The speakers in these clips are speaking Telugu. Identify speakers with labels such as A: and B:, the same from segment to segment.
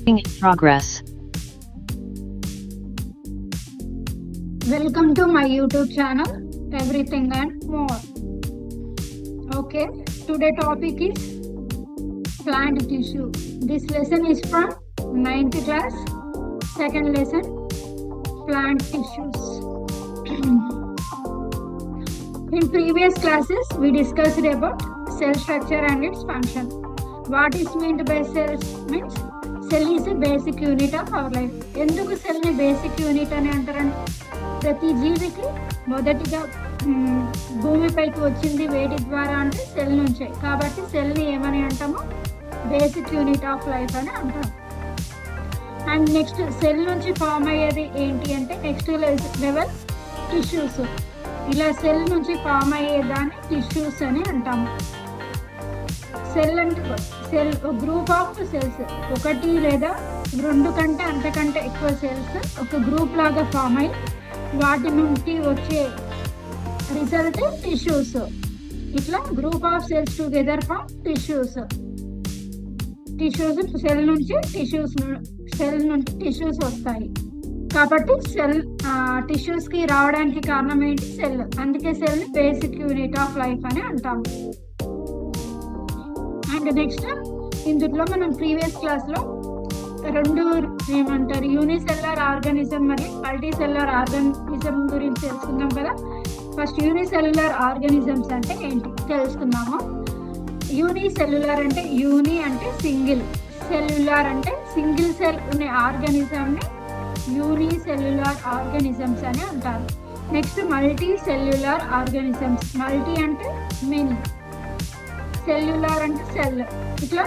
A: In progress.
B: Welcome to my YouTube channel, Everything and More. Okay, today topic is plant tissue. This lesson is from 9th class, second lesson, plant tissues. In previous classes, we discussed about cell structure and its function. What is meant by cells means cell is a basic unit of our life. ఎందుకు సెల్ ని బేసిక్ యూనిట్ అని అంటారంటే ప్రతి జీవికి మొదటిగా భూమిపైకి వచ్చింది వేటి ద్వారా అంటే సెల్ నుంచే. కాబట్టి సెల్ ని ఏమని అంటాము, బేసిక్ యూనిట్ ఆఫ్ లైఫ్ అని అంటాం. అండ్ నెక్స్ట్ సెల్ నుంచి ఫామ్ అయ్యేది ఏంటి అంటే నెక్స్ట్ లెవెల్ టిష్యూస్. ఇలా సెల్ నుంచి ఫామ్ అయ్యేదాన్ని టిష్యూస్ అని అంటాము. సెల్ అంటే సెల్ గ్రూప్ ఆఫ్ సెల్స్, ఒకటి లేదా రెండు కంటే అంతకంటే ఎక్కువ సెల్స్ ఒక గ్రూప్ లాగా ఫామ్ అయ్యి వాటి నుండి వచ్చే రిజల్ట్ టిష్యూస్. ఇట్లా group of cells together form tissues. Tissues cell నుంచి టిష్యూస్ వస్తాయి. కాబట్టి సెల్ టిష్యూస్ కి రావడానికి కారణం ఏంటి, సెల్. అందుకే cell basic unit of life అని అంటాము. అండ్ నెక్స్ట్ ఇందులో మనం ప్రీవియస్ క్లాస్ లో రెండు ఏమంటారు యూనిసెల్యులర్ ఆర్గానిజం మరియు మల్టీ సెల్యులర్ ఆర్గానిజం గురించి తెలుసుకుందాం కదా. ఫస్ట్ యూనిసెల్యులర్ ఆర్గానిజమ్స్ అంటే ఏంటి తెలుసుకుందాము. యూనిసెల్యులర్ అంటే యూని అంటే సింగిల్, సెల్యులర్ అంటే సింగిల్ సెల్ ఉన్న ఆర్గానిజం ని యూనిసెల్యులర్ ఆర్గానిజమ్స్ అని అంటారు. Next multi cellular organisms. Multi అంటే మెనీ, సెల్యులర్ అంటే సెల్. ఇట్లా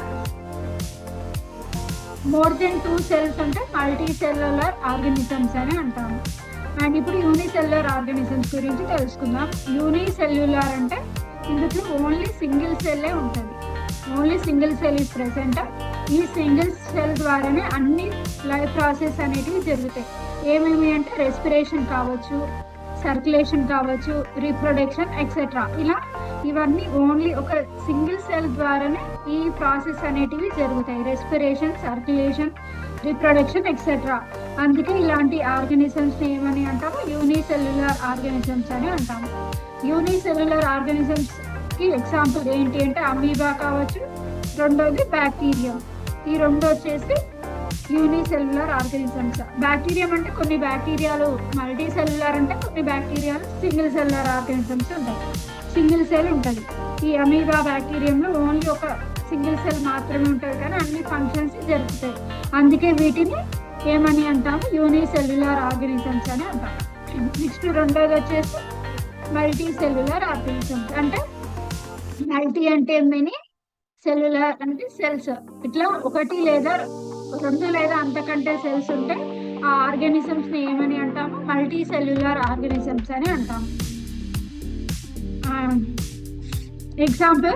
B: మోర్ దెన్ 2 cells అంటే మల్టీ సెల్యులర్ ఆర్గానిజమ్స్ అని అంటాము. అండ్ ఇప్పుడు యూనిసెల్యులర్ ఆర్గానిజమ్స్ గురించి తెలుసుకుందాం. యూనిసెల్యులర్ అంటే ఇందులో ఓన్లీ సింగిల్ సెల్లే ఉంటుంది. Only single cell is present. ఈ సింగిల్ సెల్ ద్వారానే అన్ని లైఫ్ ప్రాసెస్ అనేటివి జరుగుతాయి. ఏమేమి అంటే రెస్పిరేషన్ కావచ్చు, సర్క్యులేషన్ కావచ్చు, రీప్రొడక్షన్ ఎక్సెట్రా. ఇలా ఇవన్నీ ఓన్లీ ఒక సింగిల్ సెల్ ద్వారానే ఈ ప్రాసెస్ అనేటివి జరుగుతాయి. Respiration, circulation, reproduction etcetera. అందుకే ఇలాంటి ఆర్గానిజమ్స్ ఏమని అంటాము, యూనిసెల్యులర్ ఆర్గానిజమ్స్ అని అంటాము. యూనిసెల్యులర్ ఆర్గానిజమ్స్ కి ఎగ్జాంపుల్ ఏంటి అంటే అమీబా కావచ్చు, రెండోది బ్యాక్టీరియం. ఈ రెండు వచ్చేసి యూనిసెల్యులర్ ఆర్గానిజమ్స్. బ్యాక్టీరియం అంటే కొన్ని బ్యాక్టీరియాలు మల్టీ సెల్యులర్, అంటే కొన్ని బ్యాక్టీరియాలు సింగిల్ సెల్యులర్ ఆర్గానిజమ్స్ ఉంటాయి. సింగిల్ సెల్ ఉంటుంది. ఈ అమీబా బ్యాక్టీరియంలో ఓన్లీ ఒక సింగిల్ సెల్ మాత్రమే ఉంటుంది, కానీ అన్ని ఫంక్షన్స్ జరుగుతాయి. అందుకే వీటిని ఏమని అంటాము, యూనిసెల్యులర్ ఆర్గానిజమ్స్ అని అంటాం. నెక్స్ట్ రెండోది వచ్చేసి మల్టీ సెల్యులర్ ఆర్గానిజమ్స్. అంటే మల్టీ అంటే మెనీ, సెల్యులర్ అంటే సెల్స్. ఇట్లా ఒకటి లేదా రెండు లేదా అంతకంటే సెల్స్ ఉంటే ఆ ఆర్గానిజమ్స్ ని ఏమని అంటాము, మల్టీ సెల్యులర్ ఆర్గానిజమ్స్ అని అంటాము. ఎగ్జాంపుల్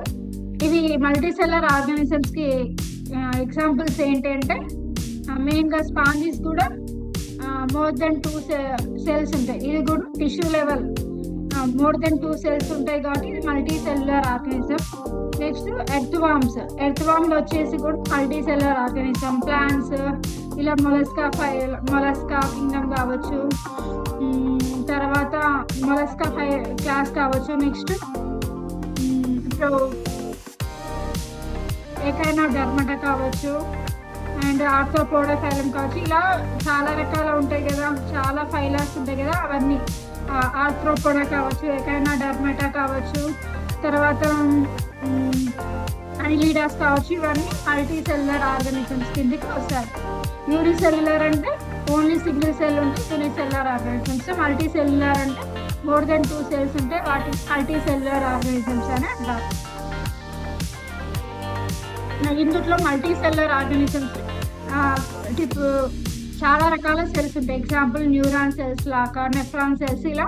B: ఇవి మల్టీ సెల్యులర్ ఆర్గానిజమ్స్ కి ఎగ్జాంపుల్స్ ఏంటి అంటే మెయిన్ గా స్పాంజిస్ కూడా మోర్ దెన్ 2 cells ఉంటాయి. ఇది కూడా tissue level more than 2 cells ఉంటాయి కాబట్టి ఇది multi cellular organism. Next earth worms. Earth వామ్ లో వచ్చేసి కూడా మల్టీ సెల్యులర్ ఆర్గానిజం. ప్లాంట్స్ ఇలా మొలస్కా కింగ్డమ్ కావచ్చు, తర్వాత మొలస్కా క్లాస్ కావచ్చు. నెక్స్ట్ ఎకైనోడర్మటా కావచ్చు, అండ్ ఆర్థ్రోపోడా ఫైలం కావచ్చు. ఇలా చాలా రకాల ఉంటాయి కదా, చాలా ఫైలాస్ ఉంటాయి కదా. అవన్నీ ఆర్థ్రోపోడా కావచ్చు, ఎకైనోడర్మటా కావచ్చు, తర్వాత అనిలీడాస్ కావచ్చు. ఇవన్నీ మల్టీ సెల్యులర్ ఆర్గానిజమ్స్ కిందకి వస్తాయి. యూనిసెల్యులర్ అంటే ఓన్లీ సింగిల్ సెల్ ఉంటే యూనిసెల్యులర్ ఆర్గానిజమ్స్. మల్టీ సెల్యులర్ అంటే మోర్ దెన్ 2 cells ఉంటే వాటి మల్టీ సెల్యులర్ ఆర్గానిజమ్స్ అని అంటారు. ఇందులో మల్టీ సెల్యులర్ ఆర్గానిజమ్స్ చాలా రకాల సెల్స్ ఉంటాయి. ఎగ్జాంపుల్ న్యూరాన్ సెల్స్ లాగా, నెఫ్రాన్ సెల్స్, ఇలా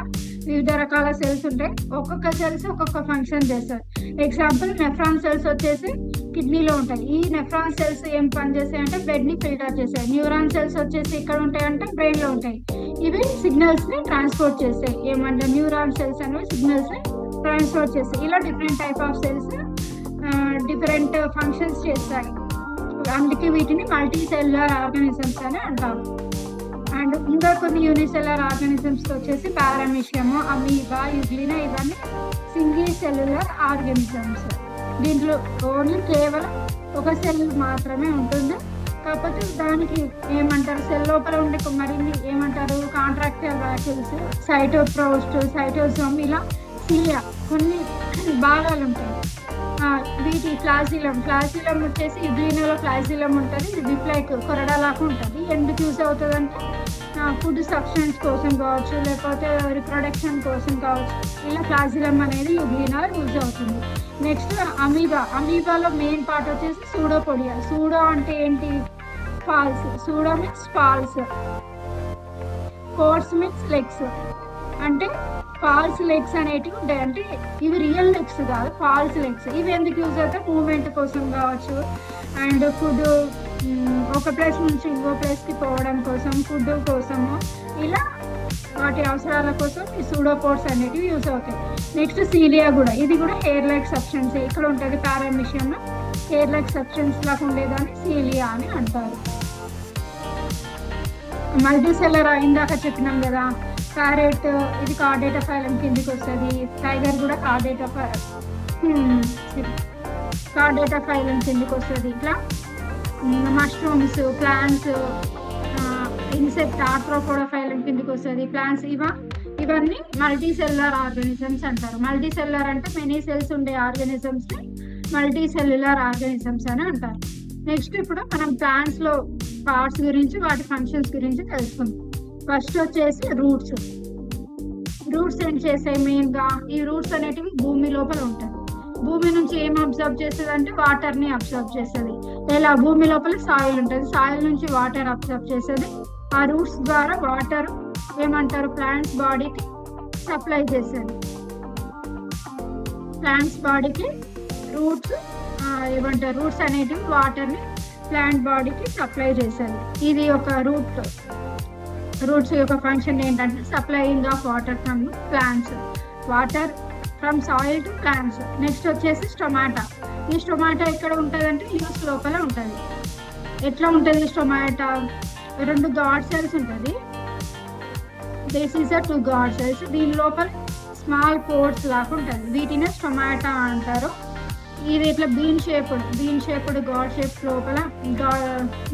B: వివిధ రకాల సెల్స్ ఉంటాయి. ఒక్కొక్క సెల్స్ ఒక్కొక్క ఫంక్షన్ చేస్తారు. ఎగ్జాంపుల్ నెఫ్రాన్ సెల్స్ వచ్చేసి కిడ్నీలో ఉంటాయి. ఈ నెఫ్రాన్ సెల్స్ ఏం పనిచేస్తాయి అంటే బ్లడ్ ని ఫిల్టర్ చేస్తాయి. న్యూరాన్ సెల్స్ వచ్చేసి ఇక్కడ ఉంటాయి అంటే బ్రెయిన్ లో ఉంటాయి. ఇవి సిగ్నల్స్ ని ట్రాన్స్పోర్ట్ చేస్తాయి. ఏమంటే న్యూరాన్ సెల్స్ అనేవి సిగ్నల్స్ ని ట్రాన్స్పోర్ట్ చేస్తాయి. ఇలా different type of cells different functions చేస్తాయి. అందుకే వీటిని మల్టీ సెల్యులర్ ఆర్గానిజమ్స్ అని అంటారు. అండ్ ఇంకా కొన్ని యూనిసెల్యులర్ ఆర్గానిజమ్స్ వచ్చేసి పారామీషియం, అమీబా, యుగ్లినా, ఇవన్నీ సింగిల్ సెల్యులర్ ఆర్గానిజమ్స్. దీంట్లో ఓన్లీ కేవలం ఒక సెల్ మాత్రమే ఉంటుంది. కాకపోతే దానికి ఏమంటారు, సెల్ లోపల ఉండే మరిన్ని ఏమంటారు కాంట్రాక్టైల్ వాక్యూల్స్, సైటోప్రోస్ట్, సైటోసోమ్, ఇలా సిలియా కొన్ని భాగాలు ఉంటాయి. వీటి ఫ్లాజిలం వచ్చేసి యుగ్లినాలో ఫ్లాజిలం ఉంటుంది. ఇది లైక్ కొరడాలాగా ఉంటుంది. ఎందుకు యూజ్ అవుతుంది అంటే ఫుడ్ సబ్స్టెన్స్ కోసం కావచ్చు, లేకపోతే రిప్రొడక్షన్ కోసం కావచ్చు. ఇలా ఫ్లాజిలం అనేది యుగ్లినాలో యూజ్ అవుతుంది. నెక్స్ట్ అమీబాలో మెయిన్ పార్ట్ వచ్చేసి సూడోపోడియా. సూడో అంటే ఏంటి, false. Pseudo means false, pores means legs. అంటే ఫాల్స్ లెగ్స్ అనేటివి ఉంటాయి. అంటే ఇవి రియల్ లెగ్స్ కాదు, ఫాల్స్ లెగ్స్. ఇవి ఎందుకు యూజ్ అవుతాయి, మూవ్మెంట్ కోసం కావచ్చు, అండ్ ఫుడ్ ఒక ప్లేస్ నుంచి ఇంకో ప్లేస్కి పోవడం కోసం, ఫుడ్ కోసము, ఇలా వాటి అవసరాల కోసం ఈ సూడోపోడ్స్ అనేటివి యూజ్ అవుతాయి. నెక్స్ట్ సీలియా కూడా, ఇది కూడా హెయిర్ లైక్ సబ్స్టెన్స్. ఇక్కడ ఉంటుంది పారామిషియంలో హెయిర్ లైక్ సబ్స్టెన్స్ లాగా ఉండేదాన్ని సీలియా అని అంటారు. మల్టీసెల్లర్ ఇందాక చెప్పినాం కదా, ప్యారెట్ ఇది కార్డేటా ఫైలం కిందికి వస్తుంది. టైగర్ కూడా కార్డేటా ఫైలం కిందికి వస్తుంది. ఇట్లా mushrooms, plants, insect Arthropoda phylum కిందికి వస్తుంది. ప్లాంట్స్ ఇవన్నీ మల్టీ సెల్యులర్ ఆర్గానిజమ్స్ అంటారు. మల్టీ సెల్యులర్ అంటే మెనీ సెల్స్ ఉండే ఆర్గానిజమ్స్ ని మల్టీ సెల్యులర్ ఆర్గానిజమ్స్ అని అంటారు. నెక్స్ట్ ఇప్పుడు మనం ప్లాంట్స్ లో పార్ట్స్ గురించి, వాటి ఫంక్షన్స్ గురించి తెలుసుకుందాం. ఫస్ట్ వచ్చేసి రూట్స్ ఏం చేస్తాయి మెయిన్ గా, ఈ రూట్స్ అనేటివి భూమి లోపల ఉంటాయి. భూమి నుంచి ఏం అబ్జర్వ్ చేస్తుంది అంటే వాటర్ ని అబ్జర్వ్ చేస్తుంది. ఇలా భూమి లోపల సాయిల్ ఉంటుంది, సాయిల్ నుంచి వాటర్ అబ్జర్వ్ చేస్తుంది. ఆ రూట్స్ ద్వారా వాటర్ ఏమంటారు ప్లాంట్స్ బాడీకి సప్లై చేస్తుంది. ప్లాంట్స్ బాడీకి రూట్స్ ఏమంటారు, రూట్స్ అనేటివి వాటర్ ని ప్లాంట్ బాడీకి సప్లై చేస్తుంది. ఇది ఒక రూట్స్ యొక్క ఫంక్షన్ ఏంటంటే supplying of water from plants, water from soil to plants. Next వచ్చేసి స్టొమాటా. ఈ స్టొమాటా ఎక్కడ ఉంటుంది అంటే లీవ్స్ లోపల ఉంటుంది. ఎట్లా ఉంటుంది స్టొమాటా, 2 గాడ్ సెల్స్ ఉంటుంది. This is a 2 God cells. దీని లోపల స్మాల్ పోర్స్ లాగా ఉంటుంది. వీటినే స్టొమాటా అంటారు. ఇది ఇట్లా బీన్ షేప్డ్ గాడ్ షేప్ లోపల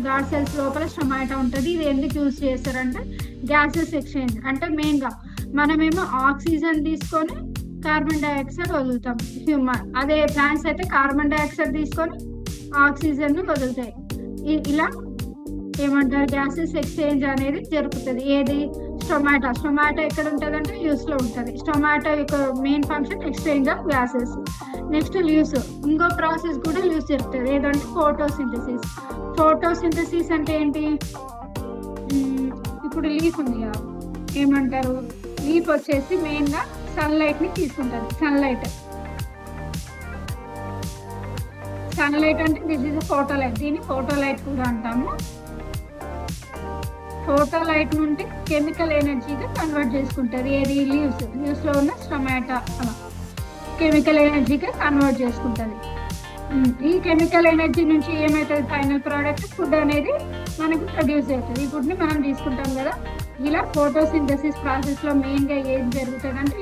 B: గాడ్ సెల్స్ లోపల స్టొమాటా ఉంటుంది. ఇది ఎందుకు యూజ్ చేస్తారంటే గ్యాసెస్ ఎక్స్చేంజ్. అంటే మెయిన్గా మనమేమో ఆక్సిజన్ తీసుకొని కార్బన్ డైఆక్సైడ్ వదులుతాం హ్యూమన్, అదే ప్లాంట్స్ అయితే కార్బన్ డైఆక్సైడ్ తీసుకొని ఆక్సిజన్ ని వదులుతాయి. ఇలా ఏమంటారు గ్యాసెస్ ఎక్స్చేంజ్ అనేది జరుగుతుంది. ఏది స్టొమాటా ఎక్కడ ఉంటుంది అంటే లీవ్స్ లో ఉంటుంది. స్టొమాటో యొక్క main function exchange of gases. Next leaves, ఇంకో ప్రాసెస్ కూడా లీవ్స్ జరుగుతుంది. ఏదంటే ఫోటోసింథసిస్ అంటే ఏంటి, ఇప్పుడు లీఫ్ ఉంది కదా, ఏమంటారు లీఫ్ వచ్చేసి మెయిన్ గా సన్లైట్ ని తీసుకుంటుంది. సన్లైట్ అంటే దిస్ ఇస్ ఫోటోలైట్. దీన్ని ఫోటోలైట్ కూడా అంటాము. ఫోటోలైట్ నుండి కెమికల్ ఎనర్జీగా కన్వర్ట్ చేసుకుంటుంది. ఏది లీవ్స్ లో ఉన్న స్టొమాటా అలా కెమికల్ ఎనర్జీగా కన్వర్ట్ చేసుకుంటుంది. ఈ కెమికల్ ఎనర్జీ నుంచి ఏమవుతుంది, ఫైనల్ ప్రోడక్ట్ ఫుడ్ అనేది మనకు ప్రొడ్యూస్ అవుతుంది. ఈ ఫుడ్ ని మనం తీసుకుంటాం కదా. ఇలా ఫోటోసింథసిస్ ప్రాసెస్ లో మెయిన్ గా ఏం జరుగుతుంది అంటే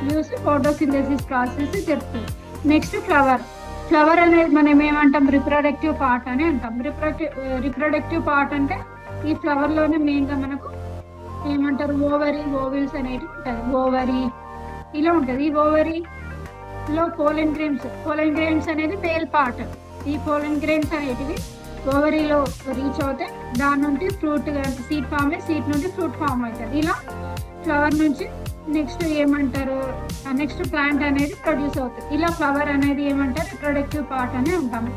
B: లీవ్స్ ఫోటోసింథసిస్ ప్రాసెస్ జరుగుతుంది. నెక్స్ట్ ఫ్లవర్ అనేది మనం ఏమంటాం, రిప్రొడక్టివ్ పార్ట్ అని అంటాం. రిప్రొడక్టివ్ పార్ట్ అంటే ఈ ఫ్లవర్ లోనే మెయిన్ గా మనకు ఏమంటారు ఓవిల్స్ అనేవి ఉంటాయి. ఓవరీ ఇలా ఉంటుంది. ఈ ఓవరీలో పోలెన్ గ్రెయిన్స్ అనేది మేల్ పార్ట్. ఈ పోలెన్ గ్రెయిన్స్ అనేటివి ఓవరీలో రీచ్ అవుతాయి. దాని నుండి ఫ్రూట్ సీడ్ ఫామ్ అయ్యి సీడ్ నుండి ఫ్రూట్ ఫామ్ అవుతుంది. ఇలా ఫ్లవర్ నుంచి నెక్స్ట్ ఏమంటారు నెక్స్ట్ ప్లాంట్ అనేది ప్రొడ్యూస్ అవుతుంది. ఇలా ఫ్లవర్ అనేది ఏమంటారు రిప్రొడక్టివ్ పార్ట్ అని అంటాము.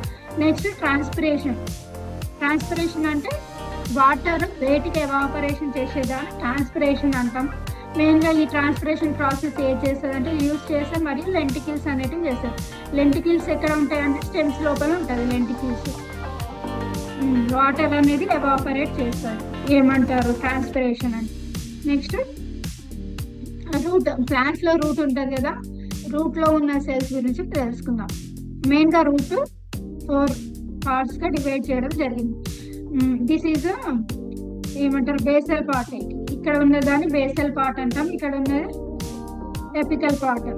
B: నెక్స్ట్ ట్రాన్స్పిరేషన్ అంటే వాటర్ వేటికి ఎవాపరేషన్ చేసేదాన్ని ట్రాన్స్పిరేషన్ అంటాం. మెయిన్గా ఈ ట్రాన్స్పిరేషన్ ప్రాసెస్ ఏం చేస్తుంది అంటే యూజ్ చేస్తే మరియు లెంటికిల్స్ అనేటివి చేస్తారు. లెంటికిల్స్ ఎక్కడ ఉంటాయంటే స్టెమ్స్ లోపల ఉంటుంది లెంటికిల్స్. వాటర్ అనేది ఎవాపరేట్ చేస్తారు, ఏమంటారు ట్రాన్స్పిరేషన్ అని. నెక్స్ట్ ప్లాంట్స్ లో రూట్ ఉంటుంది కదా, రూట్ లో ఉన్న సెల్స్ గురించి తెలుసుకుందాం. మెయిన్ గా రూట్ పార్ట్స్ గా డివైడ్ చేయడం జరిగింది. దిస్ ఈజ్ ఏమంటారు బేసల్ పార్ట్. ఇక్కడ ఉన్నదాన్ని బేసల్ పార్ట్ అంటాం, ఇక్కడ ఉన్నది ఎపికల్ పార్ట్.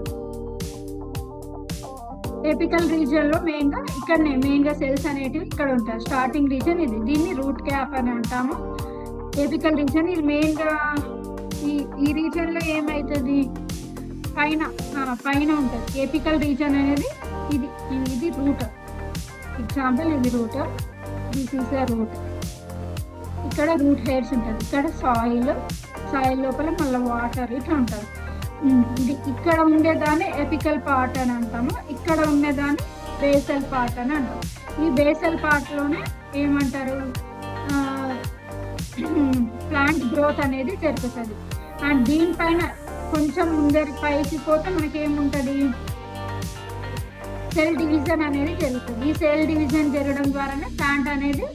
B: ఎపికల్ రీజియన్ లో మెయిన్ గా సెల్స్ అనేటివి ఇక్కడ ఉంటాయి. స్టార్టింగ్ రీజన్ ఇది, దీన్ని రూట్ క్యాప్ అని అంటాము. ఎపికల్ రీజన్ ఇది మెయిన్ గా ఈ రీజన్ లో ఏమైతుంది, పైన ఉంటుంది ఎపికల్ రీజన్ అనేది. ఇది రూట్, ఎగ్జాంపుల్ ఇది root, this is the root. ఇక్కడ రూట్ హెయిర్స్ ఉంటుంది, ఇక్కడ సాయిల్ లోపల మళ్ళీ వాటర్ ఇట్లా ఉంటుంది. ఇక్కడ ఉండేదాన్ని ఎపికల్ పార్ట్ అని అంటాము, ఇక్కడ ఉండేదాన్ని బేసల్ పార్ట్ అని అంటాము. ఈ బేసల్ పార్ట్ లోనే ఏమంటారు ప్లాంట్ గ్రోత్ అనేది జరుగుతుంది. అండ్ దీనిపైన కొంచెం ముందరి పైకి పోతే మనకి ఏముంటది, సెల్ డివిజన్ అనేది జరుగుతుంది. ఈ సెల్ డివిజన్ జరగడం ద్వారానే ప్లాంట్ అనేది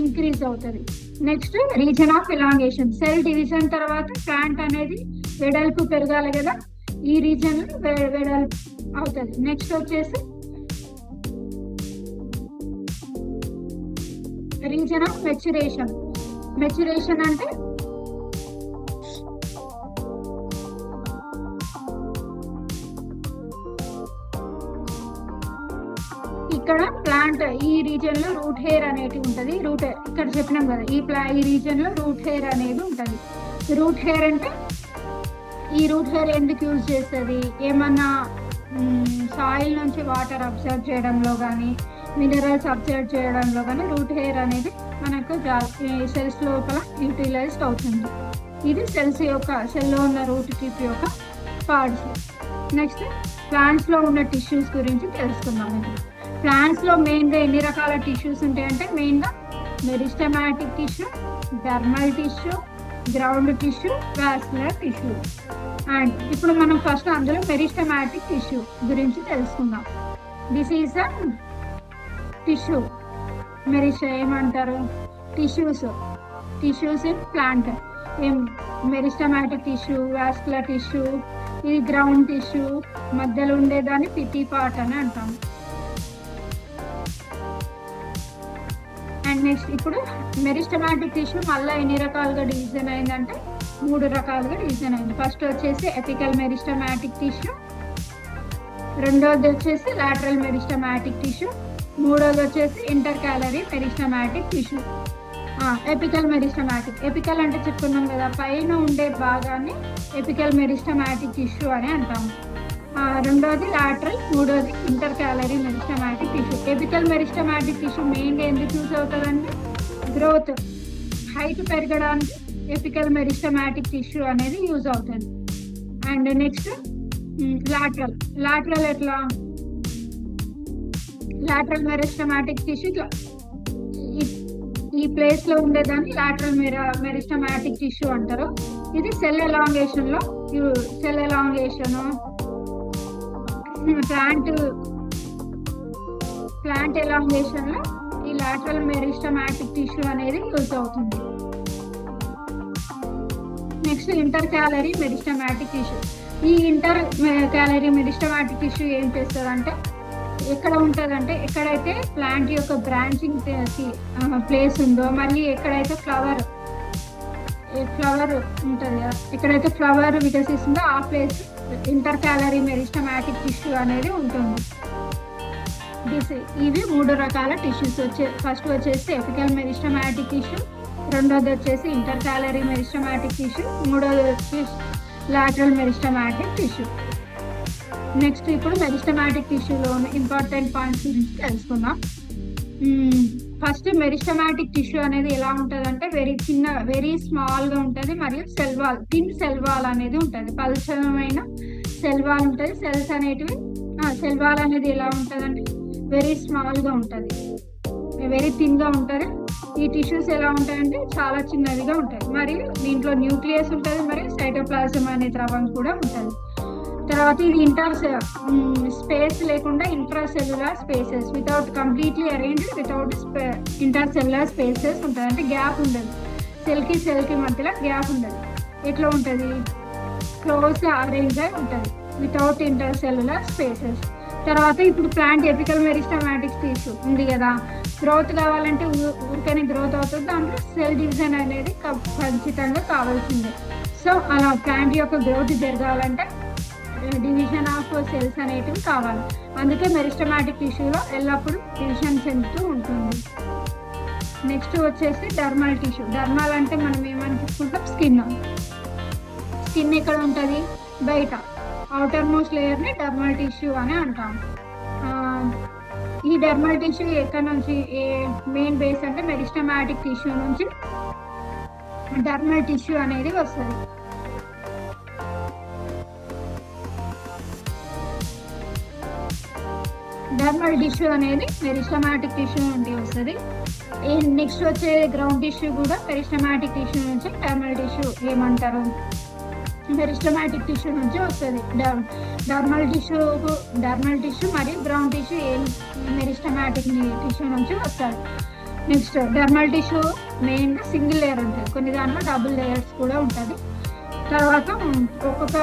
B: ఇంక్రీజ్ అవుతుంది. Next reason of elongation. Cell division తర్వాత ప్లాంట్ అనేది వెడల్పు పెరగాలి కదా, ఈ రీజన్ వెడల్పు అవుతుంది. నెక్స్ట్ వచ్చేసి రీజన్ ఆఫ్ మెచ్యురేషన్. మెచ్యురేషన్ అంటే ఇక్కడ ప్లాంట్ ఈ రీజన్ లో రూట్ హెయిర్ అనేది ఉంటుంది. ఇక్కడ చెప్పినాం కదా, ఈ రీజన్ లో రూట్ హెయిర్ అనేది ఉంటుంది. రూట్ హెయిర్ అంటే ఈ రూట్ హెయిర్ ఎందుకు యూజ్ చేస్తుంది, ఏమన్నా సాయిల్ నుంచి వాటర్ అబ్జర్వ్ చేయడంలో కానీ మినరల్స్ అబ్జర్వ్ చేయడంలో కానీ రూట్ హెయిర్ అనేది మనకు సెల్స్ లోపల యూటిలైజ్డ్ అవుతుంది. ఇది సెల్లో ఉన్న రూట్ టిప్ యొక్క పార్ట్స్. నెక్స్ట్ ప్లాంట్స్ లో ఉన్న టిష్యూస్ గురించి తెలుసుకుందాం. ప్లాంట్స్ లో మెయిన్ గా ఎన్ని రకాల టిష్యూస్ ఉంటాయంటే మెయిన్ గా meristematic tissue, dermal tissue, ground tissue, vascular tissue. And ఇప్పుడు మనం ఫస్ట్ అందులో మెరిస్టమాటిక్ టిష్యూ గురించి తెలుసుకుందాం. This is the tissue. ఏమంటారు tissues in plant. Meristematic tissue, vascular tissue, ఇది గ్రౌండ్ టిష్యూ, మధ్యలో ఉండేదాన్ని పిటీ పార్ట్ అని అంటాం. అండ్ నెక్స్ట్ ఇప్పుడు మెరిస్టమాటిక్ టిష్యూ మళ్ళీ ఎన్ని రకాలుగా డివిజన్ అయిందంటే 3 రకాలుగా డివిజన్ అయింది. ఫస్ట్ వచ్చేసి ఎపికల్ మెరిస్టమాటిక్ టిష్యూ, రెండోది వచ్చేసి లాటరల్ మెరిస్టమాటిక్ టిష్యూ, మూడోది వచ్చేసి intercalary meristematic tissue. Apical meristematic, apical అంటే చెప్పుకున్నాం కదా, పైన ఉండే భాగాన్ని ఎపికల్ మెరిస్టమాటిక్ టిష్యూ అని అంటాము. రెండోది లాటరల్, మూడోది intercalary meristematic tissue. Apical meristematic tissue మెయిన్గా ఎందుకు యూజ్ అవుతుందంటే గ్రోత్, హైట్ పెరగడానికి ఎపికల్ మెరిస్టమాటిక్ టిష్యూ అనేది యూజ్ అవుతుంది. అండ్ నెక్స్ట్ లాటరల్ ఎట్లా, లాటరల్ మెరిస్టమాటిక్ టిష్యూ ఈ ప్లేస్ లో ఉండేదాన్ని లాటరల్ మెరిస్టమాటిక్ టిష్యూ అంటారు. ఇది సెల్ ఎలాంగేషన్ ప్లాంట్ ఎలాంగేషన్ లో ఈ లాటరల్ మెరిస్టమాటిక్ టిష్యూ అనేది యూజ్ అవుతుంది. Next inter calorie meristematic tissue. ఈ ఇంటర్ క్యాలరీ మెరిస్టమాటిక్ టిష్యూ ఏం చేస్తుందంటే ఎక్కడ ఉంటుందంటే ఎక్కడైతే ప్లాంట్ యొక్క బ్రాంచింగ్ ప్లేస్ ఉందో, మళ్ళీ ఎక్కడైతే ఫ్లవర్ ఉంటుంది కదా, ఎక్కడైతే ఫ్లవర్ వికసిస్తుందో ఆ place inter calorie meristematic tissue అనేది ఉంటుంది. ఇవి 3 రకాల టిష్యూస్ ఫస్ట్ వచ్చేసి ఎపికల్ మెరిస్టమాటిక్ టిష్యూ, రెండోది వచ్చేసి ఇంటర్ క్యాలరీ మెరిస్టమాటిక్ టిష్యూ, మూడోది వచ్చేసి లాటరల్ మెరిస్టమాటిక్ టిష్యూ. నెక్స్ట్ ఇప్పుడు మెరిస్టమాటిక్ టిష్యూలో ఉన్న ఇంపార్టెంట్ పాయింట్స్ గురించి తెలుసుకుందాం. ఫస్ట్ మెరిస్టమాటిక్ టిష్యూ అనేది ఎలా ఉంటుంది అంటే వెరీ స్మాల్ గా ఉంటుంది, మరియు థిన్ సెల్ వాల్ అనేది ఉంటుంది, పలుచనమైన సెల్ వాల్ ఉంటుంది. సెల్ వాల్ అనేది ఎలా ఉంటుంది అంటే వెరీ స్మాల్ గా ఉంటుంది, వెరీ థిన్ గా ఉంటుంది. ఈ టిష్యూస్ ఎలా ఉంటాయంటే చాలా చిన్నవిగా ఉంటాయి, మరియు దీంట్లో న్యూక్లియస్ ఉంటుంది, మరియు సైటోప్లాజం అనే ద్రవం కూడా ఉంటుంది. తర్వాత ఇది స్పేస్ లేకుండా intracellular spaces without completely arranged without intercellular spaces ఉంటుంది. అంటే గ్యాప్ ఉండదు, సెల్ కి మధ్యలో గ్యాప్ ఉండదు. ఎట్లా ఉంటుంది, క్లోజ్ అరేంజ్ అయి ఉంటుంది వితౌట్ ఇంటర్సెల్యులర్ స్పేసెస్. తర్వాత ఇప్పుడు ప్లాంట్ ఎపికల్ మెరిస్టమాటిక్ టిష్యూ ఉంది కదా, గ్రోత్ కావాలంటే ఊరికనే గ్రోత్ అవుతుంది, దాంట్లో సెల్ డివిజన్ అనేది ఖచ్చితంగా కావాల్సిందే. సో అలా ప్లాంట్ యొక్క గ్రోత్ జరగాలంటే డివిజన్ ఆఫ్ సెల్స్ అనేటివి కావాలి. అందుకే మెరిస్టమాటిక్ టిష్యూలో ఎల్లప్పుడూ డివిజన్ చెందుతూ ఉంటుంది. నెక్స్ట్ వచ్చేసి డర్మల్ టిష్యూ. డర్మల్ అంటే మనం ఏమనుకుంటాం, స్కిన్ ఎక్కడ ఉంటుంది, బయట అవుటర్ మోస్ట్ లేయర్ని డర్మల్ టిష్యూ అని అంటాం. ఈ డర్మల్ టిష్యూ ఎక్కడ నుంచి మెయిన్ బేస్ అంటే మెరిస్టమాటిక్ టిష్యూ నుంచి డర్మల్ టిష్యూ అనేది వస్తుంది. డర్మల్ టిష్యూ అనేది మెరిస్టమాటిక్ టిష్యూ నుండి వస్తుంది. నెక్స్ట్ వచ్చే గ్రౌండ్ టిష్యూ కూడా మెరిస్టమాటిక్ టిష్యూ నుంచి డర్మల్ టిష్యూ ఏమంటారు, మెరిస్టమాటిక్ టిష్యూ నుంచి వస్తుంది. డర్మల్ టిష్యూ మరియు గ్రౌండ్ టిష్యూ మెరిస్టమాటిక్ టిష్యూ నుంచి వస్తుంది. నెక్స్ట్ డర్మల్ టిష్యూ మెయిన్గా సింగిల్ లేయర్ ఉంటుంది, కొన్ని దాంట్లో డబుల్ లేయర్స్ కూడా ఉంటుంది. తర్వాత ఒక్కొక్క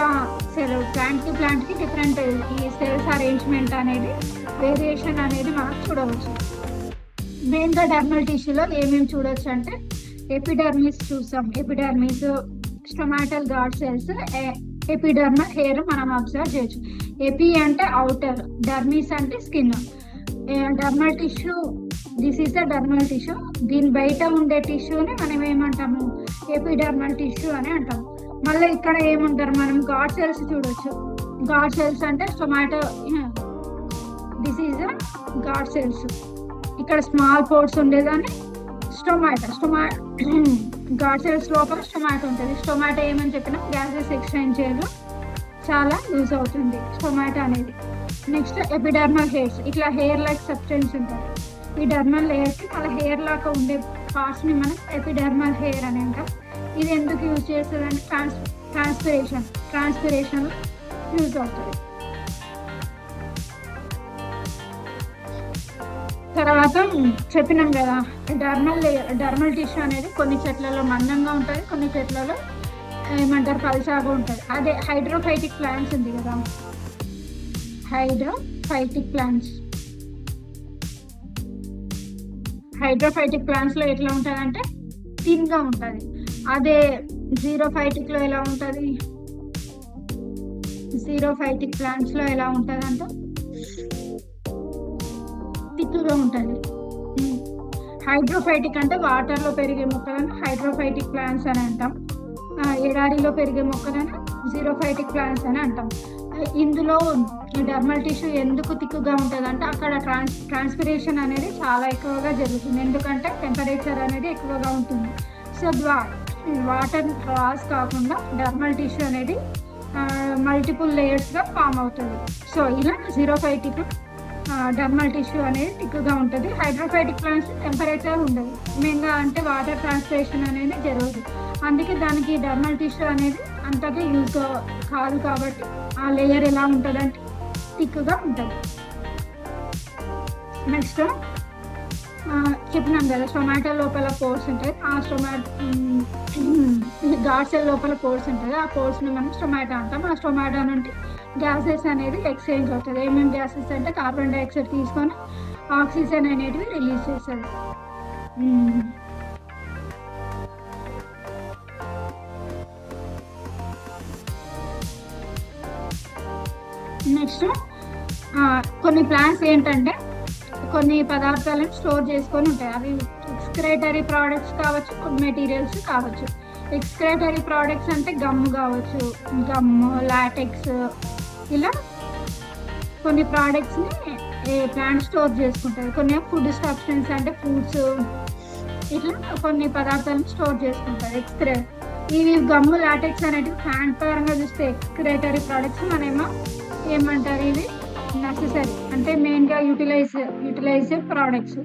B: సెల్ ప్లాంట్కి డిఫరెంట్ ఈ సెల్స్ అరేంజ్మెంట్ అనేది వేరియేషన్ అనేది మనం చూడవచ్చు. మెయిన్గా డర్మల్ టిష్యూలో ఏమేమి చూడవచ్చు అంటే ఎపిడర్మిస్ చూస్తాం. Epidermis, stomatal guard cells, epidermal hair మనం అబ్జర్వ్ చేయొచ్చు. ఎపి అంటే అవుటర్, డర్మిస్ అంటే skin. Dermal tissue, this is the dermal tissue. దీని బయట ఉండే టిష్యూని మనం ఏమంటాము, ఎపిడర్మల్ టిష్యూ అని అంటాము. మళ్ళీ ఇక్కడ ఏముంటారు, మనం గాడ్ సెల్స్ చూడొచ్చు. గాడ్ సెల్స్ అంటే స్టొమాటో, this is the God cells. ఇక్కడ స్మాల్ పోర్ట్స్ ఉండేదాన్ని గాడ్ సెల్స్ లోపల స్టొమాటో ఉంటుంది. స్టొమాటో ఏమని చెప్పినా గ్యాసెస్ ఎక్స్చేంజ్ చేయడం చాలా యూజ్ అవుతుంది స్టొమాటో అనేది. నెక్స్ట్ ఎపిడర్మల్ హెయిర్స్, ఇట్లా హెయిర్ లైక్ సబ్స్టెన్స్ ఉంటుంది. ఈ డర్మల్ లేయర్కి అలా హెయిర్ లాగా ఉండే పార్ట్స్ని మనం ఎపిడర్మల్ హెయిర్ అని అంటాం. ఇది ఎందుకు యూజ్ చేస్తుందంటే ట్రాన్స్పిరేషన్ యూజ్ అవుతుంది. తర్వాత చెప్పినాం కదా, డర్మల్ టిష్యూ అనేది కొన్ని చెట్లలో మందంగా ఉంటుంది, కొన్ని చెట్లలో ఏమంటారు పల్చాగా ఉంటుంది. అదే హైడ్రోఫైటిక్ ప్లాంట్స్ ఉంది కదా, హైడ్రోఫైటిక్ ప్లాంట్స్ లో ఎట్లా ఉంటుంది అంటే థిన్ గా ఉంటుంది. అదే జీరోఫైటిక్ లో ఎలా ఉంటుంది, జీరోఫైటిక్ ప్లాంట్స్ లో ఎలా ఉంటుంది అంటే థిక్గా ఉంటుంది. హైడ్రోఫైటిక్ అంటే వాటర్ లో పెరిగే మొక్కలను హైడ్రోఫైటిక్ ప్లాంట్స్ అని అంటాం. ఎడారిలో పెరిగే మొక్కలను జీరోఫైటిక్ ప్లాంట్స్ అని అంటాం. ఇందులో డర్మల్ టిష్యూ ఎందుకు థిక్గా ఉంటుంది అంటే అక్కడ ట్రాన్స్పిరేషన్ అనేది చాలా ఎక్కువగా జరుగుతుంది, ఎందుకంటే టెంపరేచర్ అనేది ఎక్కువగా ఉంటుంది. సో వాటర్ లాస్ కాకుండా డర్మల్ టిష్యూ అనేది మల్టిపుల్ లేయర్స్గా ఫామ్ అవుతుంది. సో ఇలా జీరోఫైటిక్ డర్మల్ టిష్యూ అనేది థిక్గా ఉంటుంది. హైడ్రోఫైటిక్ ప్లాంట్స్ టెంపరేచర్ ఉండదు, మెయిన్గా అంటే వాటర్ ట్రాన్స్పిరేషన్ అనేది జరగదు. అందుకే దానికి డర్మల్ టిష్యూ అనేది అంతగా యూజ్ కాదు. కాబట్టి ఆ లేయర్ ఎలా ఉంటుంది అంటే థిక్గా ఉంటుంది. నెక్స్ట్ చెప్పినాం కదా, స్టొమాటో లోపల పోర్స్ ఉంటుంది. ఆ గాడ్ సెల్ లోపల పోర్స్ ఉంటుంది. ఆ పోర్స్ని మనం స్టొమాటో అంటాం. ఆ స్టొమాటో నుండి గ్యాసెస్ అనేది ఎక్స్చేంజ్ అవుతుంది. ఏమేమి గ్యాసెస్ అంటే కార్బన్ డైఆక్సైడ్ తీసుకొని ఆక్సిజన్ అనేటివి రిలీజ్ చేస్తుంది. నెక్స్ట్ కొన్ని ప్లాంట్స్ ఏంటంటే కొన్ని పదార్థాలను స్టోర్ చేసుకొని ఉంటాయి. అవి ఎక్స్క్రేటరీ ప్రోడక్ట్స్ కావచ్చు, మెటీరియల్స్ కావచ్చు. ఎక్స్క్రేటరీ ప్రోడక్ట్స్ అంటే గమ్ కావచ్చు, లాటెక్స్, ఇలా కొన్ని ప్రోడక్ట్స్ని ప్లాంట్ స్టోర్ చేసుకుంటుంది. కొన్ని ఫుడ్ సబ్స్టెన్స్ అంటే ఫ్రూట్స్, ఇట్లా కొన్ని పదార్థాలను స్టోర్ చేసుకుంటుంది. ఇవి గమ్ము, లాటెక్స్ అనేటివి ప్లాంట్ పరంగా చూస్తే ఎక్స్క్రేటరీ ప్రోడక్ట్స్. మనమేమో ఏమంటారు, ఇవి నెసెసరీ అంటే మెయిన్గా యూటిలైజ్ ప్రోడక్ట్స్.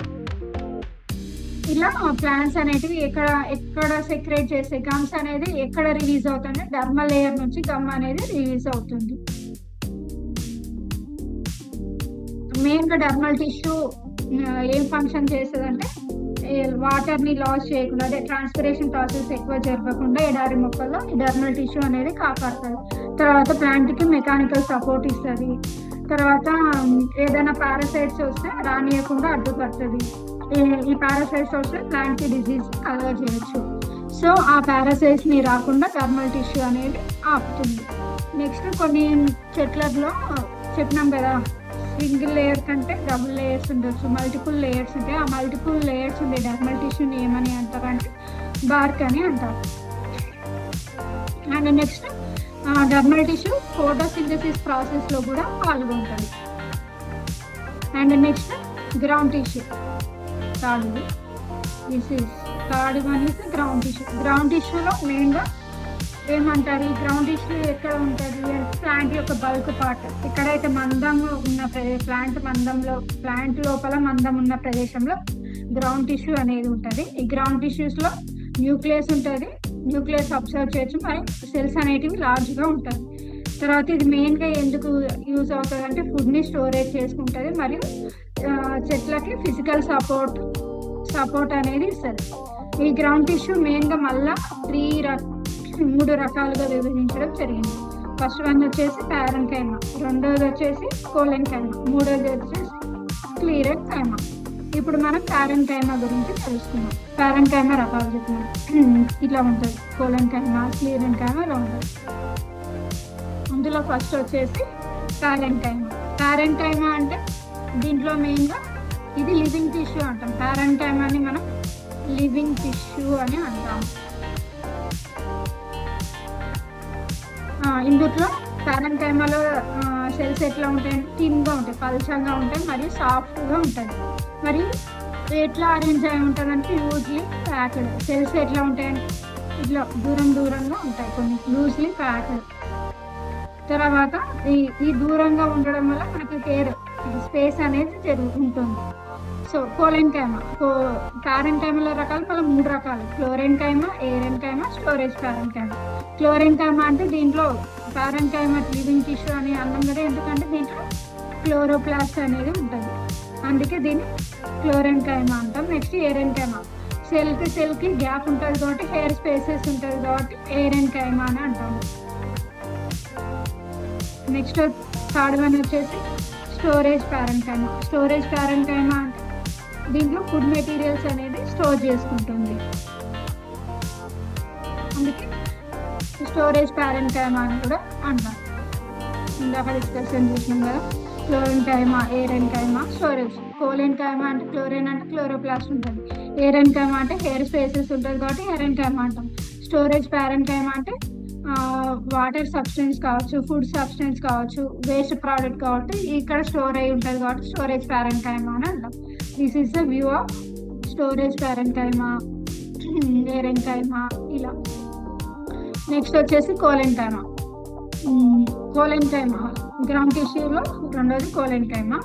B: ఇలా ప్లాంట్స్ అనేటివి ఎక్కడ సెక్రేట్ చేసే గమ్స్ అనేది ఎక్కడ రిలీజ్ అవుతుంది, డర్మల్ లేయర్ నుంచి గమ్ అనేది రిలీజ్ అవుతుంది. మెయిన్గా డర్మల్ టిష్యూ ఏం ఫంక్షన్ చేస్తుంది అంటే వాటర్ని లాస్ చేయకుండా, అదే ట్రాన్స్పిరేషన్ ప్రాసెస్ ఎక్కువ జరగకుండా ఎడారి మొక్కల్లో ఈ డర్మల్ టిష్యూ అనేది కాపాడుతుంది. తర్వాత ప్లాంట్కి మెకానికల్ సపోర్ట్ ఇస్తుంది. తర్వాత ఏదైనా పారాసైట్స్ వస్తే రానియకుండా అడ్డుపడుతుంది. ఈ పారాసైట్స్ వస్తే ప్లాంట్ కి డిసీజ్ కలగ చేయొచ్చు. సో ఆ పారాసైట్స్ ని రాకుండా థర్మల్ టిష్యూ అనేది ఆపుతుంది. నెక్స్ట్ కొన్ని చెట్లలో చెప్పినాం కదా, సింగిల్ లేయర్ కంటే డబుల్ లేయర్స్ ఉండొచ్చు, మల్టిపుల్ లేయర్స్ ఉంటాయి. ఆ మల్టిపుల్ లేయర్స్ ఉండే డర్మల్ టిష్యూని ఏమని అంటారంటే బార్క్ అని అంటారు. And next dermal tissue photosynthesis ప్రాసెస్లో కూడా పాల్గొంటుంది. And next ground tissue, third one is ground tissue. గ్రౌండ్ టిష్యూలో మెయిన్గా ఏమంటారు, ఈ గ్రౌండ్ టిష్యూ ఎక్కడ ఉంటుంది అంటే ప్లాంట్ యొక్క బల్క్ పార్ట్, ఎక్కడైతే మందం ఉన్న ప్లాంట్ లోపల మందం ఉన్న ప్రదేశంలో గ్రౌండ్ టిష్యూ అనేది ఉంటుంది. ఈ గ్రౌండ్ టిష్యూస్లో న్యూక్లియస్ ఉంటుంది, న్యూక్లియస్ అబ్జర్వ్ చేయొచ్చు, మరి సెల్స్ అనేటివి లార్జ్గా ఉంటుంది. తర్వాత ఇది మెయిన్గా ఎందుకు యూజ్ అవుతుంది అంటే ఫుడ్ని స్టోరేజ్ చేసుకుంటుంది, మరియు చెట్లకి ఫిజికల్ సపోర్ట్ అనేది ఇస్తుంది. ఈ గ్రౌండ్ టిష్యూ మెయిన్గా మళ్ళీ 3 రకాలుగా విభజించడం జరిగింది. ఫస్ట్ వన్ వచ్చేసి ప్యారెన్కైమా, రెండోది వచ్చేసి కోలెన్కైమా, మూడోది వచ్చేసి స్క్లీరెన్కైమా. ఇప్పుడు మనం ప్యారెన్కైమా గురించి తెలుసుకున్నాం. ప్యారెన్కైమా రకాలు చెప్పినాం, ఇట్లా ఉంటుంది. కోలెన్కైమా, స్క్లీరెన్కైమా ఇలా ఉంటుంది. అందులో ఫస్ట్ వచ్చేసి ప్యారెన్కైమా. ప్యారెన్కైమా అంటే దీంట్లో మెయిన్గా ఇది లివింగ్ టిష్యూ అంటాం. ప్యారెన్కైమాని మనం లివింగ్ టిష్యూ అని అంటాం. ఇందులో ప్యారెన్కైమాలో సెల్స్ ఎట్లా ఉంటాయంటే థిన్గా ఉంటాయి, పల్చంగా ఉంటాయి, మరియు సాఫ్ట్గా ఉంటుంది. మరియు ఎట్లా అరేంజ్ అయి ఉంటుంది అంటే లూజ్లీ ప్యాక్డ్. సెల్స్ ఎట్లా ఉంటాయంటే ఇట్లా దూరంగా ఉంటాయి, కొన్ని లూజ్లీ ప్యాక్డ్. తర్వాత ఈ దూరంగా ఉండడం వల్ల మనకి స్పేస్ అనేది ఉంటుంది. సో కోలెన్కైమా, ప్యారెన్కైమాల రకాలు మళ్ళీ 3 రకాలు: క్లోరెన్కైమా, ఏరెన్కైమా, స్టోరేజ్ ప్యారెన్కైమా. క్లోరెన్కైమా అంటే దీంట్లో ప్యారెన్కైమా లివింగ్ టిష్యూ అని అన్నాం కదా, ఎందుకంటే దీంట్లో క్లోరోప్లాస్ట్ అనేది ఉంటుంది, అందుకే దీన్ని క్లోరెన్కైమా అంటాం. నెక్స్ట్ ఏరెన్కైమా, సెల్కి గ్యాప్ ఉంటుంది కాబట్టి హెయిర్ స్పేసెస్ ఉంటుంది కాబట్టి ఏరెన్కైమా అని అంటాము. నెక్స్ట్ థర్డ్ వన్ వచ్చేసి స్టోరేజ్ ప్యారెన్కైమా. స్టోరేజ్ ప్యారెన్కైమా అంటే దీంట్లో ఫుడ్ మెటీరియల్స్ అనేది స్టోర్ చేసుకుంటుంది, అందుకే స్టోరేజ్ ప్యారెన్కైమా అని కూడా అంటాం. ఇందాక డిస్కషన్ చేసినాం కదా, క్లోరెన్కైమా, ఏరెన్కైమా, స్టోరేజ్. కోలెన్కైమా అంటే క్లోరెన్ అంటే క్లోరోప్లాస్ట్ ఉంటుంది, ఏరెన్కైమా అంటే హెయిర్ స్పేసెస్ ఉంటుంది కాబట్టి ఏరెన్కైమా అంటాం. స్టోరేజ్ ప్యారెన్కైమా అంటే వాటర్ సబ్స్టెన్స్ కావచ్చు, ఫుడ్ సబ్స్టెన్స్ కావచ్చు, వేస్ట్ ప్రోడక్ట్ కాబట్టి ఇక్కడ స్టోర్ అయి ఉంటుంది కాబట్టి స్టోరేజ్ ప్యారెన్కైమా అని అంటాం. This is the view of storage parenchyma, aerenchyma ఇలా. నెక్స్ట్ వచ్చేసి కోలెన్కైమా. గ్రౌండ్ టిష్యూలో రెండోది కోలెన్కైమా.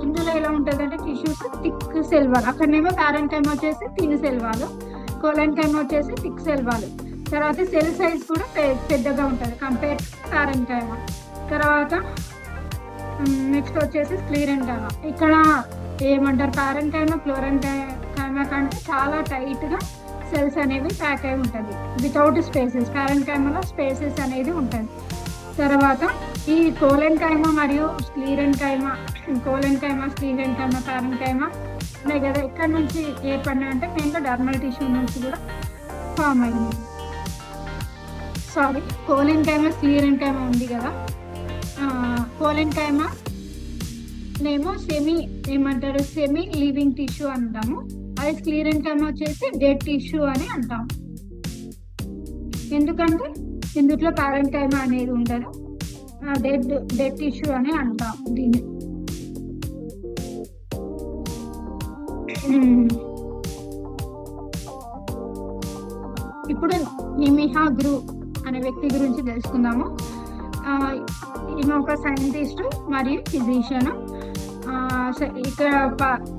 B: ఇందులో ఎలా ఉంటుంది అంటే టిష్యూస్ థిక్ సెల్ వాల్, అక్కడనేమో ప్యారెన్కైమా వచ్చేసి థిన్ సెల్ వాల్, కోలెన్కైమా వచ్చేసి థిక్ సెల్ వాల్. తర్వాత సెల్ సైజ్ కూడా పెద్దగా ఉంటుంది కంపేర్ టు ప్యారెన్కైమా. తర్వాత నెక్స్ట్ వచ్చేసి స్క్లీరెన్కైమా. ఇక్కడ ఏమంటారు, ప్యారెన్కైమా క్లోరెన్కైమా కంటే చాలా టైట్గా సెల్స్ అనేవి ప్యాక్ అయి ఉంటుంది, వితౌట్ స్పేసెస్. ప్యారెన్కైమాలో స్పేసెస్ అనేది ఉంటుంది. తర్వాత ఈ కోలెన్కైమా మరియు స్క్లీరెన్కైమా, ప్యారెన్కైమా ఉన్నాయి కదా, ఇక్కడ నుంచి ఏర్పడినా అంటే మెయిన్గా డర్మల్ టిష్యూ నుంచి కూడా ఫామ్ అయింది. సారీ, కోలెన్కైమా, స్క్లీరెన్కైమా ఉంది కదా, కోలెన్కైమా నేమో సెమీ లివింగ్ టిష్యూ అంటాము, అది స్క్లీరెన్కైమా వచ్చేసి డెడ్ టిష్యూ అని అంటాము. ఎందుకంటే ఇందులో ప్యారెన్కైమా అనేది ఉండదు, డెడ్ టిష్యూ అని అంటాం దీన్ని. ఇప్పుడు నిమిహా గ్రూ అనే వ్యక్తి గురించి తెలుసుకుందాము. ఈమె ఒక సైంటిస్ట్ మరియు ఫిజిషియన్. ఇక్కడ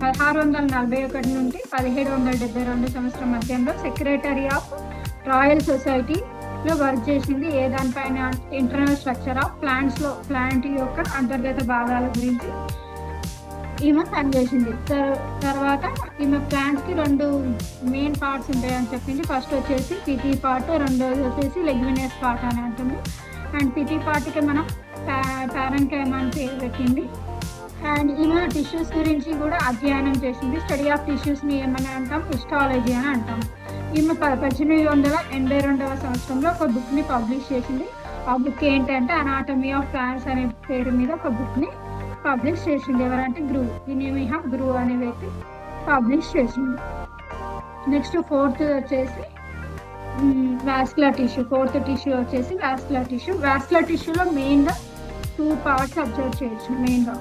B: 1641 నుండి 1772 సంవత్సరం మధ్యంలో సెక్రటరీ ఆఫ్ రాయల్ సొసైటీలో వర్క్ చేసింది. ఏ దానిపైన ఇంటర్నల్ స్ట్రక్చర్ ఆఫ్ ప్లాంట్ యొక్క అంతర్గత భాగాల గురించి ఈమె పనిచేసింది. తర్వాత ఈమె ప్లాంట్స్కి 2 మెయిన్ పార్ట్స్ ఉంటాయని చెప్పింది. ఫస్ట్ వచ్చేసి పిటీ పార్ట్, రెండోది వచ్చేసి లెగ్మినస్ పార్ట్ అని అంటుంది. అండ్ పిటీ పార్ట్కి మనం ప్యారెన్కైమా అని పేరు పెట్టింది. అండ్ ఈమె టిష్యూస్ గురించి కూడా అధ్యయనం చేసింది. స్టడీ ఆఫ్ టిష్యూస్ని ఏమని అంటాం, హిస్టాలజీ అని అంటాం. ఈమె 1882వ సంవత్సరంలో ఒక బుక్ని పబ్లిష్ చేసింది. ఆ బుక్ ఏంటంటే అనాటమీ ఆఫ్ ప్లాంట్స్ అనే పేరు మీద ఒక బుక్ని పబ్లిష్ చేసింది. ఎవరంటే వినిమిహా గ్రూ అనే వ్యక్తి పబ్లిష్ చేసింది. నెక్స్ట్ ఫోర్త్ వచ్చేసి వాస్కులర్ టిష్యూ. ఫోర్త్ టిష్యూ వచ్చేసి వాస్కులర్ టిష్యూ. వాస్కులర్ టిష్యూలో మెయిన్గా 2 పార్ట్స్ అబ్జర్వ్ చేయొచ్చు. మెయిన్గా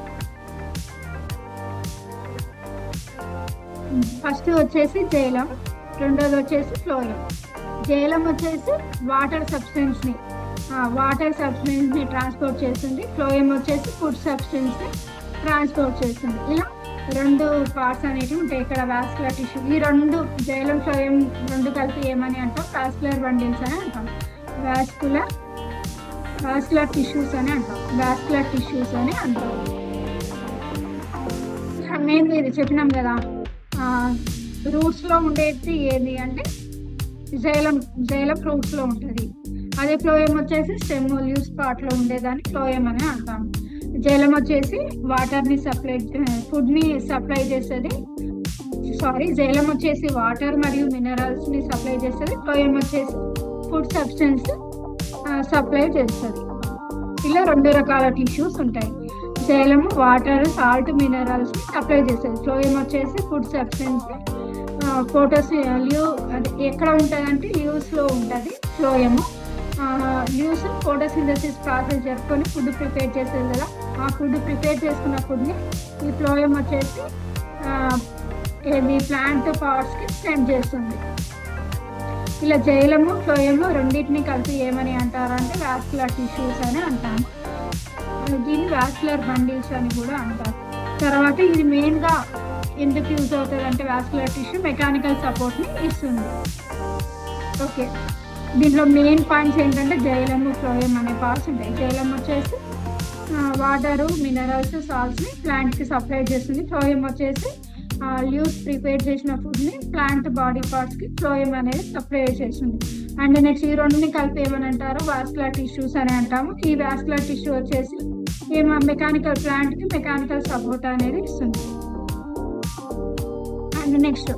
B: ఫస్ట్ వచ్చేసి జైలం, రెండోది వచ్చేసి ఫ్లోయం. జైలం వచ్చేసి వాటర్ సబ్స్టెన్స్ని ట్రాన్స్పోర్ట్ చేస్తుంది. ఫ్లోయం వచ్చేసి ఫుడ్ సబ్స్టెన్స్ని ట్రాన్స్పోర్ట్ చేస్తుంది. ఇలా 2 పార్ట్స్ అనేవి ఉంటాయి ఇక్కడ వాస్కులర్ టిష్యూ. ఈ 2 జైలం ఫ్లోయం 2 కలిపి ఏమని అంటాం, వాస్కులర్ బండిల్స్ అని అంటాం. వాస్కులర్ టిష్యూస్ అని అంటాం. వాస్కులర్ టిష్యూస్ అని అంటాం. మెయిన్ ఇది చెప్పినాం కదా, రూట్స్లో ఉండేది ఏది అంటే జైలం రూట్స్లో ఉంటుంది. అదే ఫ్లోయం వచ్చేసి స్టెమ్ లీవ్స్ పార్ట్లో ఉండేదాన్ని ఫ్లోయం అని అంటాం. జైలం వచ్చేసి వాటర్ని ఫుడ్ని సప్లై చేస్తుంది. జైలం వచ్చేసి వాటర్ మరియు మినరల్స్ని సప్లై చేస్తుంది. ఫ్లోయం వచ్చేసి ఫుడ్ సబ్స్టెన్స్ సప్లై చేస్తుంది. ఇలా 2 రకాల టిష్యూస్ ఉంటాయి. జైలము వాటర్, సాల్ట్, మినరల్స్ని సప్లై చేస్తుంది. ఫ్లోయం వచ్చేసి ఫుడ్ సబ్స్టెన్స్ అది ఎక్కడ ఉంటుంది అంటే లీవ్స్లో ఉంటుంది ఫ్లోయము. లీవ్స్ ఫోటోసింథసిస్ ప్రాసెస్ జరుపుకొని ఫుడ్ ప్రిపేర్ చేసేది కదా, ఆ ఫుడ్ ప్రిపేర్ చేసుకున్న ఫుడ్ని ఈ ఫ్లోయం వచ్చేసి ప్లాంట్ పార్ట్స్కి సెండ్ చేస్తుంది. ఇలా జైలము ఫ్లోయము రెండింటిని కలిపి ఏమని అంటారంటే వాస్కులర్ టిష్యూస్ అని అంటాము. దీన్ని వాస్కులర్ బండిల్స్ అని కూడా అంటారు. తర్వాత ఇది మెయిన్గా ఎందుకు యూజ్ అవుతుంది అంటే వాస్కులర్ టిష్యూ మెకానికల్ సపోర్ట్ని ఇస్తుంది. ఓకే, దీంట్లో మెయిన్ పాయింట్స్ ఏంటంటే జైలము ఫ్లోయం అనే పార్ట్స్ ఉంటాయి. జైలం వచ్చేసి వాటరు, మినరల్స్, సాల్ట్స్ని ప్లాంట్కి సప్లై చేస్తుంది. ఫ్లోయం వచ్చేసి లీవ్స్ ప్రిపేర్ చేసిన ఫుడ్ని ప్లాంట్ బాడీ పార్ట్స్కి ఫ్లోయం అనేది సప్లై చేస్తుంది. అండ్ నెక్స్ట్ ఈ 2ని కలిపి ఏమని అంటారు, వాస్కులర్ టిష్యూస్ అని అంటాము. ఈ వాస్కులర్ టిష్యూ వచ్చేసి ప్లాంట్కి మెకానికల్ సపోర్ట్ అనేది ఇస్తుంది. అండ్ నెక్స్ట్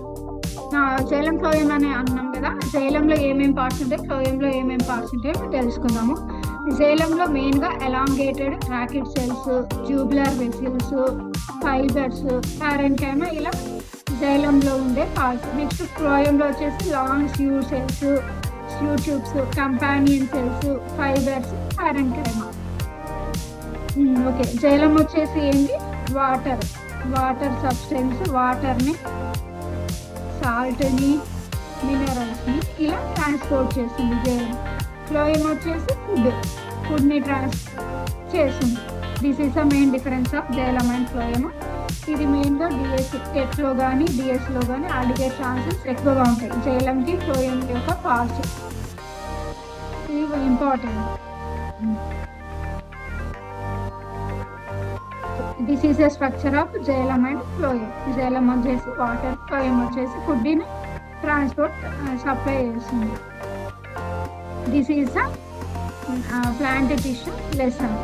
B: జైలం ఫ్లోయం అని అన్నాం కదా, జైలంలో ఏమేమి పార్ట్స్ ఉంటాయి, ఫ్లోయంలో ఏమేమి పార్ట్స్ ఉంటాయో తెలుసుకుందాము. జైలంలో మెయిన్గా elongated rocket cells, tubular vessels, fibres, parenchyma ఇలా జైలంలో ఉండే పార్ట్స్. నెక్స్ట్ ఫ్లోయంలో వచ్చేసి long sieve cells, sieve tubes, companion cells, fibres, parenchyma. Okay, xylem వచ్చేసి ఏంటి, వాటర్ సబ్స్టెన్స్, వాటర్ని, సాల్ట్ని, మినరల్స్ని ఇలా ట్రాన్స్పోర్ట్ చేస్తుంది జైలం. ఫ్లోయం వచ్చేసి ఫుడ్ని చేస్తుంది. This is the main difference of xylem and phloem. ఇది మెయిన్గా టెట్లో కానీ డిఎస్లో కానీ అడిగే ఛాన్సెస్ ఎక్కువగా ఉంటాయి. జైలంకి ఫ్లోయం యొక్క పార్ట్స్ ఇవి important. This is the structure of xylem and phloem. Xylem వచ్చేసి వాటర్, ఫ్లోయం వచ్చేసి ఫుడ్ని ట్రాన్స్పోర్ట్ సప్లై చేస్తుంది. This is the plant tissue lesson.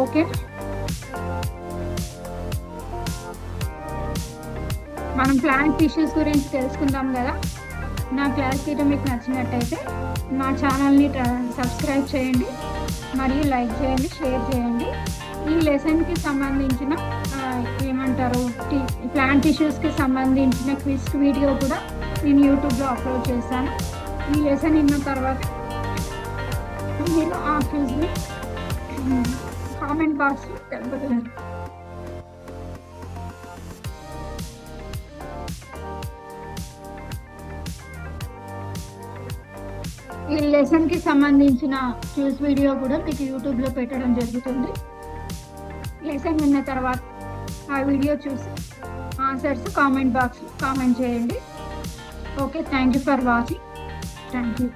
B: Okay, మనం ప్లాంట్ టిష్యూస్ గురించి తెలుసుకుందాం కదా. నా క్లాస్ వీడియో మీకు నచ్చినట్టయితే మా ఛానల్ని సబ్స్క్రైబ్ చేయండి, మరియు లైక్ చేయండి, షేర్ చేయండి. ఈ లెసన్కి సంబంధించిన ప్లాంట్ టిష్యూస్కి సంబంధించిన క్విజ్ వీడియో కూడా నేను యూట్యూబ్లో అప్లోడ్ చేశాను. ఈ లెసన్ విన్న తర్వాత మీరు ఆ క్విజ్ని కామెంట్ బాక్స్లో తెలుపగలరు. ఈ లెసన్కి సంబంధించిన క్విజ్ వీడియో కూడా మీకు యూట్యూబ్లో పెట్టడం జరుగుతుంది. లెసన్ విన్న తర్వాత ఆ వీడియో చూసి ఆన్సర్స్ కామెంట్ బాక్స్లో కామెంట్ చేయండి. Okay, thank you for watching. Thank you.